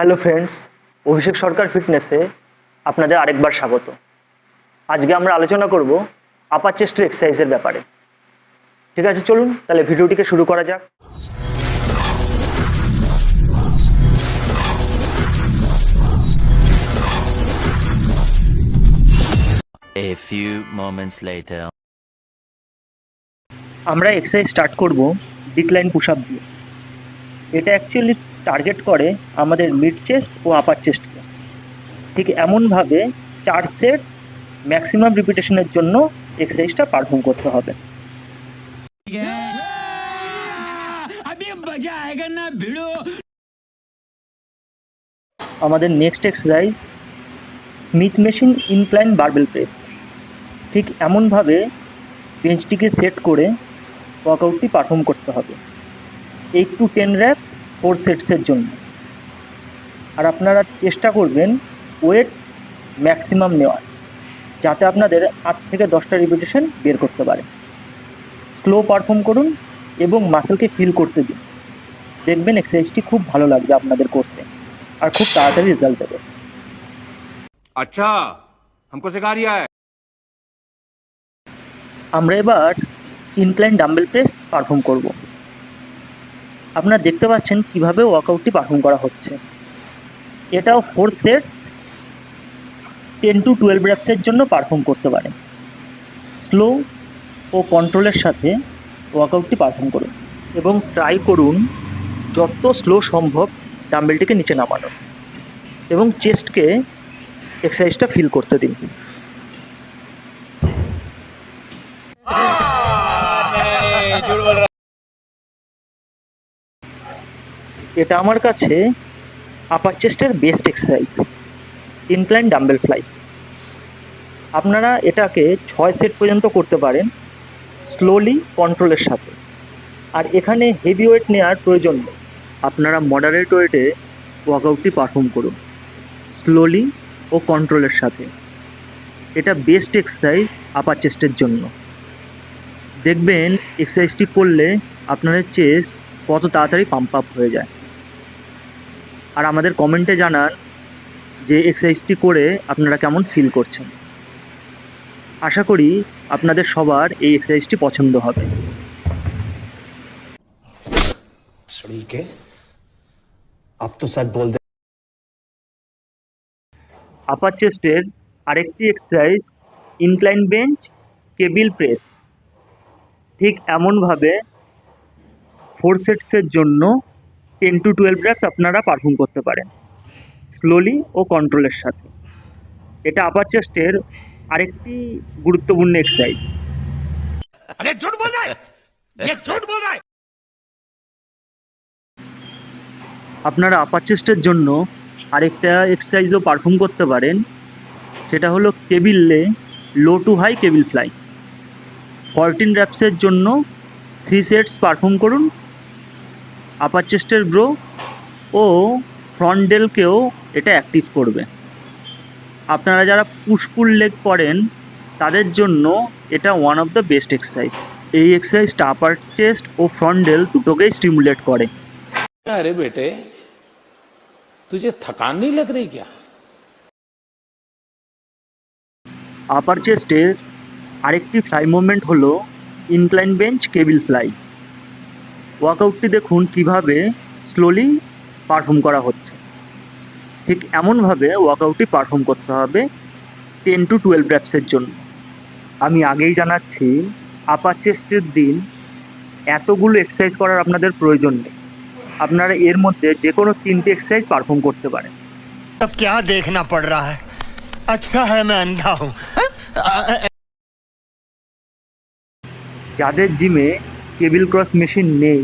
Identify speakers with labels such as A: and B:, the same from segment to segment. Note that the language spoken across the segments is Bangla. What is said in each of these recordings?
A: হ্যালো ফ্রেন্ডস, অভিষেক সরকার ফিটনেসে আপনাদের আরেকবার স্বাগত। আজকে আমরা আলোচনা করব আপার চেস্টের এক্সারসাইজের ব্যাপারে। ঠিক আছে, চলুন তাহলে ভিডিওটিকে শুরু করা যাক।
B: A few moments later.
A: আমরা এক্সারসাইজ স্টার্ট করব ডিক্লাইন পুশ আপ দিয়ে। এটা অ্যাকচুয়ালি টার্গেট করে আমাদের মিড চেস্ট ও আপার চেস্টকে। ঠিক এমনভাবে 4 সেট ম্যাক্সিমাম রিপিটেশনের জন্য এক্সারসাইজটা পারফর্ম করতে হবে। আমাদের next exercise Smith machine incline barbell press. ঠিক এমনভাবে বেঞ্চটিকে সেট করে ওয়ার্কআউটটি পারফর্ম করতে হবে 8 to 10 র্যাপস 4 সেটসের জন্য। আর আপনারা চেষ্টা করবেন ওয়েট ম্যাক্সিমাম নেওয়ার, যাতে আপনাদের 8 থেকে 10টা রিপিটেশন বের করতে পারে। স্লো পারফর্ম করুন এবং মাসেলকে ফিল করতে দিন। দেখবেন এক্সারসাইজটি খুব ভালো লাগবে আপনাদের করতে আর খুব তাড়াতাড়ি রেজাল্ট দেবে।
C: अच्छा हमको सिखा रिया है।
A: আমরা এবার ইনক্লাইন ডাম্বেল প্রেস পারফর্ম করব। আপনারা দেখতে পাচ্ছেন কিভাবে ওয়ার্কআউটটি পারফর্ম করা হচ্ছে। এটাও 4 সেটস 10 to 12 র্যাপসের জন্য পারফর্ম করতে পারেন। স্লো ও কন্ট্রোলের সাথে ওয়ার্কআউটটি পারফর্ম করুন এবং ট্রাই করুন যত স্লো সম্ভব ডাম্বেলটিকে নিচে নামানোর এবং চেস্টকে এক্সারসাইজটা ফিল করতে দিন। এটা আমার কাছে আপার চেস্টের best exercise, incline dumbbell fly. আপনারা এটাকে 6 সেট পর্যন্ত করতে পারেন স্লোলি কন্ট্রোলের সাথে। আর এখানে হেভি ওয়েট নেওয়ার প্রয়োজন নেই, আপনারা মডারেট ওয়েটে ওয়ার্কআউটটি পারফর্ম করুন স্লোলি ও কন্ট্রোলের সাথে। এটা বেস্ট এক্সারসাইজ আপার চেস্টের জন্য। দেখবেন এক্সারসাইজটি করলে আপনাদের চেস্ট কত তাড়াতাড়ি পাম্প আপ হয়ে যায়। আর আমাদের কমেন্টে জানান যে এক্সারসাইজটি করে আপনারা কেমন ফিল করছেন। আশা করি আপনাদের সবার এই এক্সারসাইজটি পছন্দ হবে।
C: अब तो सच बोल दे।
A: আপার চেস্টের আরেকটি exercise incline bench cable press. ঠিক এমনভাবে 4 সেটসের জন্য 10 to 12 র্যাপস আপনারা পারফর্ম করতে পারেন স্লোলি ও কন্ট্রোলের সাথে। এটা আপার চেস্টের আরেকটি গুরুত্বপূর্ণ এক্সারসাইজ।
C: अरे झूठ बोल रहा है, ये झूठ बोल रहा है।
A: আপনারা আপার চেস্টের জন্য আরেকটা এক্সারসাইজও পারফর্ম করতে পারেন, সেটা হলো কেবিলে low to high cable fly. 14 র্যাপসের জন্য 3 সেটস পারফর্ম করুন। আপার চেস্টের গ্রো ও ফ্রন্ট ডেলকেও এটা অ্যাক্টিভ করবে। আপনারা যারা পুশ পুল লেগ করেন তাদের জন্য এটা one of the best exercise. এই এক্সারসাইজটা আপার চেস্ট ও ফ্রন্ট ডেল দুটোকেই স্টিমুলেট করে।
D: अरे बेटे तुझे थकान नहीं लग रही क्या?
A: আপার চেস্টের আরেকটি ফ্লাই মুভমেন্ট হলো ইনক্লাইন বেঞ্চ কেবিল ফ্লাই। ওয়ার্কআউটটি দেখুন কিভাবে স্লোলি পারফর্ম করা হচ্ছে। ঠিক এমনভাবে ওয়ার্কআউটটি পারফর্ম করতে হবে 10 to 12 র্যাপসের জন্য। আমি আগেই জানাচ্ছি আপার চেস্টের দিন এতগুলো এক্সারসাইজ করার আপনাদের প্রয়োজন নেই। আপনারা এর মধ্যে যে কোনো 3টে এক্সারসাইজ পারফর্ম করতে পারেন।
E: अब क्या देखना पड़ रहा है? अच्छा है मैं अंधा हूँ।
A: যাদের জিমে কেবিল ক্রস মেশিন নেই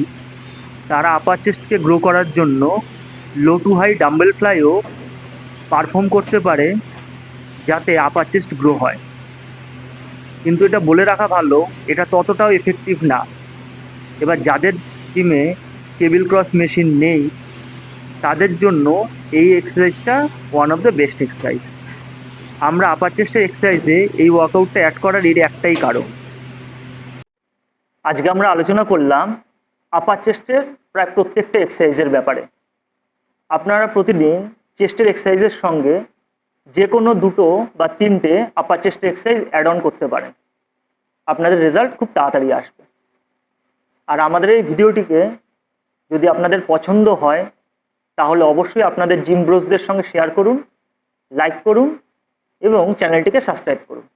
A: তারা আপার চেস্টকে গ্রো করার জন্য লো টু হাই ডাম্বেল ফ্লাইও পারফর্ম করতে পারে, যাতে আপার চেস্ট গ্রো হয়। কিন্তু এটা বলে রাখা ভালো, এটা ততটাও এফেক্টিভ না। এবার যাদের জিমে কেবিল ক্রস মেশিন নেই তাদের জন্য এই এক্সারসাইজটা one of the best exercise. আমরা আপার চেস্টের এক্সারসাইজে এই ওয়ার্কআউটটা অ্যাড করার এর একটাই কারণ। আজকে আমরা আলোচনা করলাম আপার চেস্টের প্রায় প্রত্যেকটা এক্সারসাইজের ব্যাপারে। আপনারা প্রতিদিন চেস্টের এক্সারসাইজের সঙ্গে যে কোনো 2 বা 3টে আপার চেস্টের এক্সারসাইজ অ্যাড অন করতে পারেন। আপনাদের রেজাল্ট খুব তাড়াতাড়ি আসবে। আর আমাদের এই ভিডিওটিকে যদি আপনাদের পছন্দ হয় তাহলে অবশ্যই আপনাদের জিম ব্রোসদের সঙ্গে শেয়ার করুন, লাইক করুন এবং চ্যানেলটিকে সাবস্ক্রাইব করুন।